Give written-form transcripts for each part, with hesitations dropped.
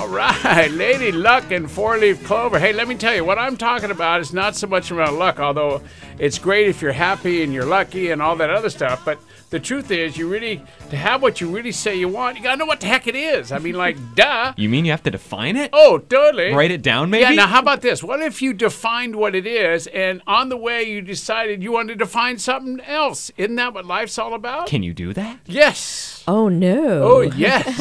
All right, Lady Luck and four-leaf clover. Hey, let me tell you, what I'm talking about is not so much about luck, although it's great if you're happy and you're lucky and all that other stuff. But the truth is, to have what you really say you want, you got to know what the heck it is. I mean, like, duh. You mean you have to define it? Oh, totally. Write it down, maybe? Yeah, now how about this? What if you defined what it is, and on the way you decided you wanted to define something else? Isn't that what life's all about? Can you do that? Yes. Oh, no. Oh, yes.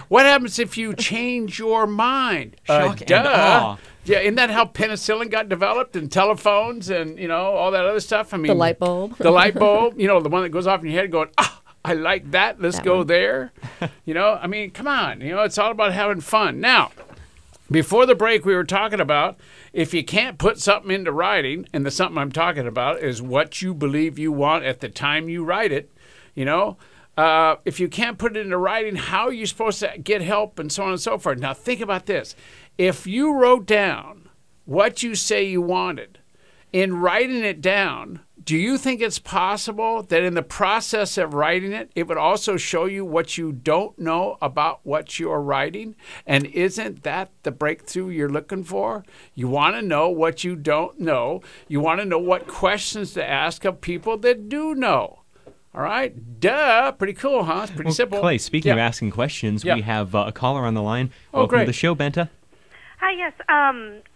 What happens if you change your mind? Shock and duh. awe. Yeah, isn't that how penicillin got developed and telephones and, all that other stuff? I mean, The light bulb. The light bulb, the one that goes off in your head going, I like that. Let's go there. I mean, come on. It's all about having fun. Now, before the break, we were talking about if you can't put something into writing, and the something I'm talking about is what you believe you want at the time you write it, if you can't put it into writing, how are you supposed to get help and so on and so forth? Now, think about this. If you wrote down what you say you wanted, in writing it down, do you think it's possible that in the process of writing it, it would also show you what you don't know about what you're writing? And isn't that the breakthrough you're looking for? You want to know what you don't know. You want to know what questions to ask of people that do know. All right. Duh. Pretty cool, huh? It's pretty simple. Clay, speaking of asking questions, we have a caller on the line. Welcome great. to the show, Benta. Hi, yes.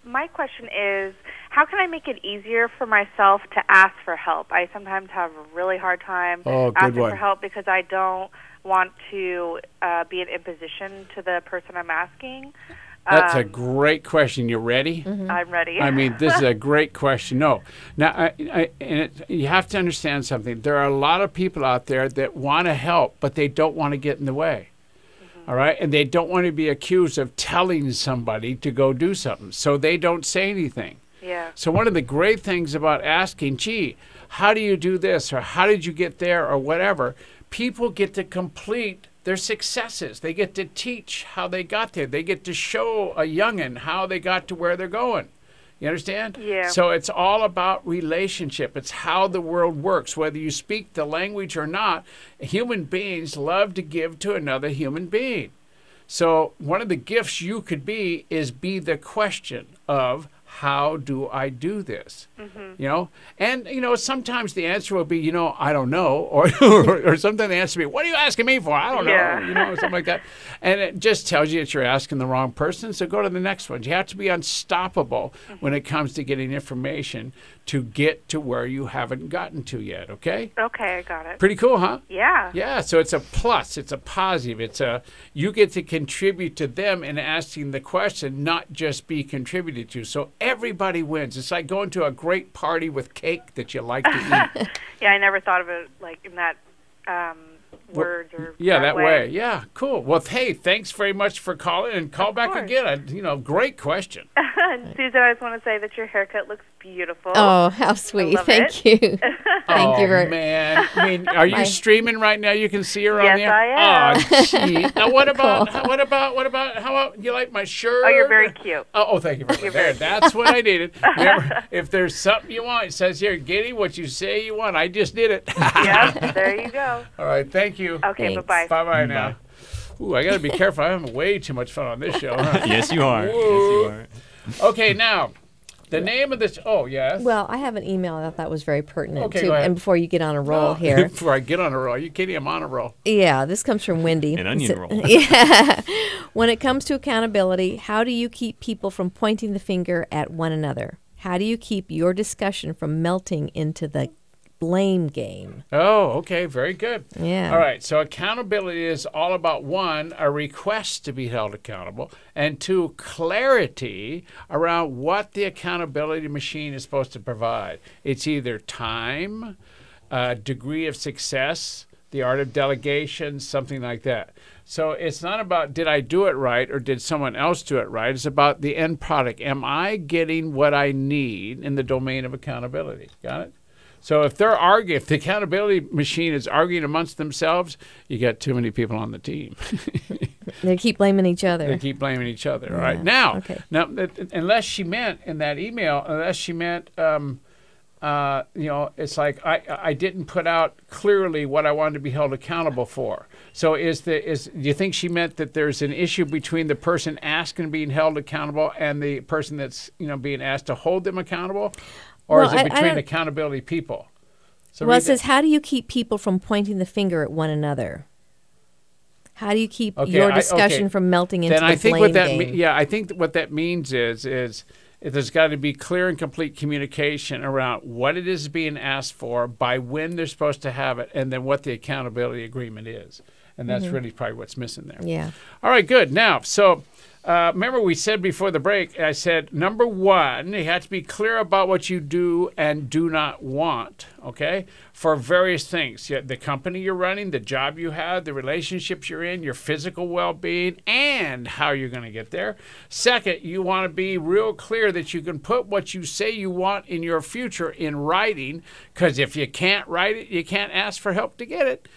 My question is, how can I make it easier for myself to ask for help? I sometimes have a really hard time asking for help because I don't want to be an imposition to the person I'm asking. That's a great question. You ready? Mm-hmm. I'm ready. I mean, this is a great question. No. Now, you have to understand something. There are a lot of people out there that want to help, but they don't want to get in the way. All right? And they don't want to be accused of telling somebody to go do something. So they don't say anything. Yeah. So one of the great things about asking, gee, how do you do this? Or how did you get there? Or whatever. People get to complete their successes. They get to teach how they got there. They get to show a youngin' how they got to where they're going. You understand? Yeah. So it's all about relationship. It's how the world works. Whether you speak the language or not, human beings love to give to another human being. So one of the gifts you could be is be the question of, how do I do this? Mm-hmm. And sometimes the answer will be, I don't know, or sometimes the answer will be, what are you asking me for? I don't know, something like that. And it just tells you that you're asking the wrong person. So go to the next one. You have to be unstoppable when it comes to getting information to get to where you haven't gotten to yet. Okay? Okay, I got it. Pretty cool, huh? Yeah. Yeah. So it's a plus. It's a positive. You get to contribute to them in asking the question, not just be contributed to. So everybody wins. It's like going to a great party with cake that you like to eat. Yeah, I never thought of it like in that words or that way. Yeah, cool. Well, hey, thanks very much for calling, and call back again. Great question. Susan, I just want to say that your haircut looks beautiful. Oh, how sweet. Thank you. Thank you very much. Oh, man. I mean, are you streaming right now? You can see her on there? Yes, I am. Oh, gee. Now, what about, how about, you like my shirt? Oh, you're very cute. Oh, thank you very much. That's what I needed. Remember, if there's something you want, it says here, Giddy, what you say you want. I just did it. Yep, there you go. All right, thank you. Okay, Thanks. bye-bye. Bye-bye now. Ooh, I got to be careful. I'm having way too much fun on this show. Huh? Yes, you are. Yes, you are. Okay, now, the name of this... Oh, yes? Well, I have an email I thought was very pertinent, okay, too. Go ahead. And before you get on a roll here. Before I get on a roll. Are you kidding? I'm on a roll. Yeah, this comes from Wendy. An onion roll. Yeah. When it comes to accountability, how do you keep people from pointing the finger at one another? How do you keep your discussion from melting into the blame game? Oh, okay. Very good. Yeah. All right. So accountability is all about, one, a request to be held accountable, and two, clarity around what the accountability machine is supposed to provide. It's either time, degree of success, the art of delegation, something like that. So it's not about did I do it right or did someone else do it right. It's about the end product. Am I getting what I need in the domain of accountability? Got it? So if they're arguing, if the accountability machine is arguing amongst themselves, you got too many people on the team. They keep blaming each other. They keep blaming each other. All right. Now, Okay. unless she meant in that email, unless she meant it's like I didn't put out clearly what I wanted to be held accountable for. So do you think she meant that there's an issue between the person asking being held accountable and the person that's being asked to hold them accountable, or is it between accountability people? So it says, how do you keep people from pointing the finger at one another? How do you keep your discussion from melting into the blame game? I think what that means is there's got to be clear and complete communication around what it is being asked for, by when they're supposed to have it, and then what the accountability agreement is. And that's really probably what's missing there. Yeah. All right, good. Now, so remember we said before the break, I said, number one, you have to be clear about what you do and do not want, okay, for various things. The company you're running, the job you have, the relationships you're in, your physical well-being, and how you're going to get there. Second, you want to be real clear that you can put what you say you want in your future in writing, because if you can't write it, you can't ask for help to get it.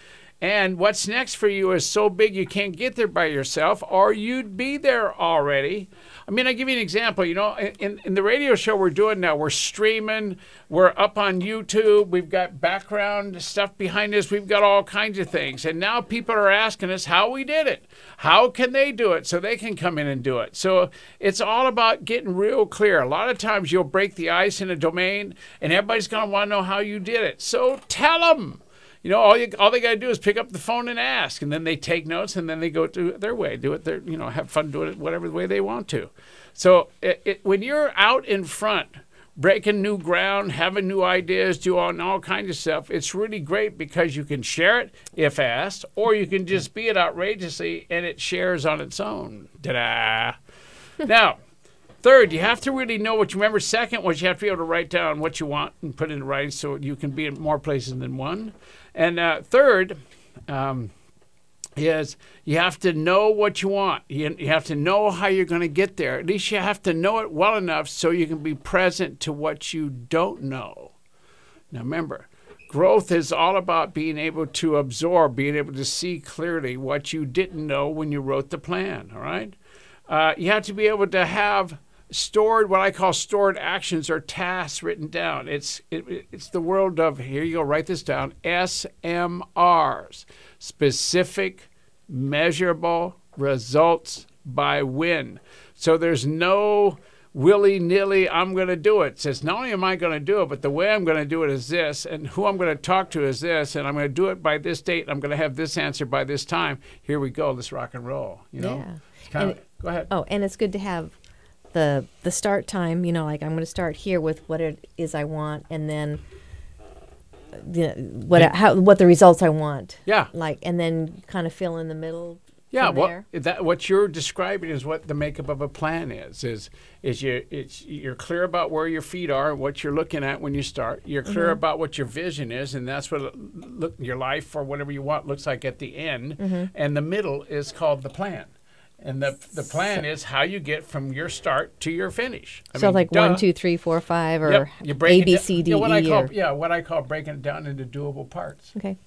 And what's next for you is so big you can't get there by yourself, or you'd be there already. I mean, I'll give you an example. In the radio show we're doing now, we're streaming, we're up on YouTube, we've got background stuff behind us, we've got all kinds of things. And now people are asking us how we did it. How can they do it so they can come in and do it? So it's all about getting real clear. A lot of times you'll break the ice in a domain, and everybody's going to want to know how you did it. So tell them. All they got to do is pick up the phone and ask, and then they take notes, and then they go to their way, do it their, have fun doing it whatever way they want to. So when you're out in front, breaking new ground, having new ideas, doing all kinds of stuff, it's really great because you can share it if asked, or you can just be it outrageously and it shares on its own. Ta-da! Now, third, you have to really know what you remember. Second, you have to be able to write down what you want and put it in writing so you can be in more places than one. And third is you have to know what you want. You have to know how you're going to get there. At least you have to know it well enough so you can be present to what you don't know. Now remember, growth is all about being able to absorb, being able to see clearly what you didn't know when you wrote the plan, all right? You have to be able to have what I call stored actions or tasks written down. It's the world of, here you go, write this down, SMRs, specific, measurable results by when. So there's no willy-nilly, I'm going to do it. It says, not only am I going to do it, but the way I'm going to do it is this, and who I'm going to talk to is this, and I'm going to do it by this date, and I'm going to have this answer by this time. Here we go, let's rock and roll, Yeah. Go ahead. Oh, and it's good to have the start time, like I'm going to start here with what it is I want, and then what the results I want. Yeah. And then kind of fill in the middle. Yeah, what you're describing is what the makeup of a plan is you're clear about where your feet are and what you're looking at when you start. You're clear about what your vision is, and that's what your life or whatever you want looks like at the end. And the middle is called the plan. And the plan is how you get from your start to your finish. I mean, 1, 2, 3, 4, 5, or A, B, C, D, E. What I call breaking it down into doable parts. Okay.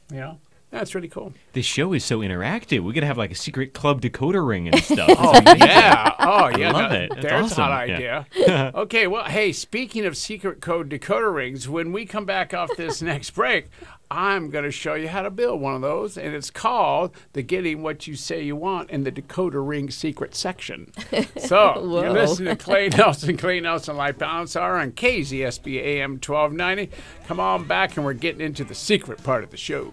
That's really cool. This show is so interactive. We could have like a secret club decoder ring and stuff. yeah. I love it. There's awesome. a hot idea. Okay, well, hey, speaking of secret code decoder rings, when we come back off this next break, I'm going to show you how to build one of those, and it's called the Getting What You Say You Want in the Decoder Ring Secret section. So, you're listening to Clay Nelson Life Balance Hour on KZSB AM 1290. Come on back, and we're getting into the secret part of the show.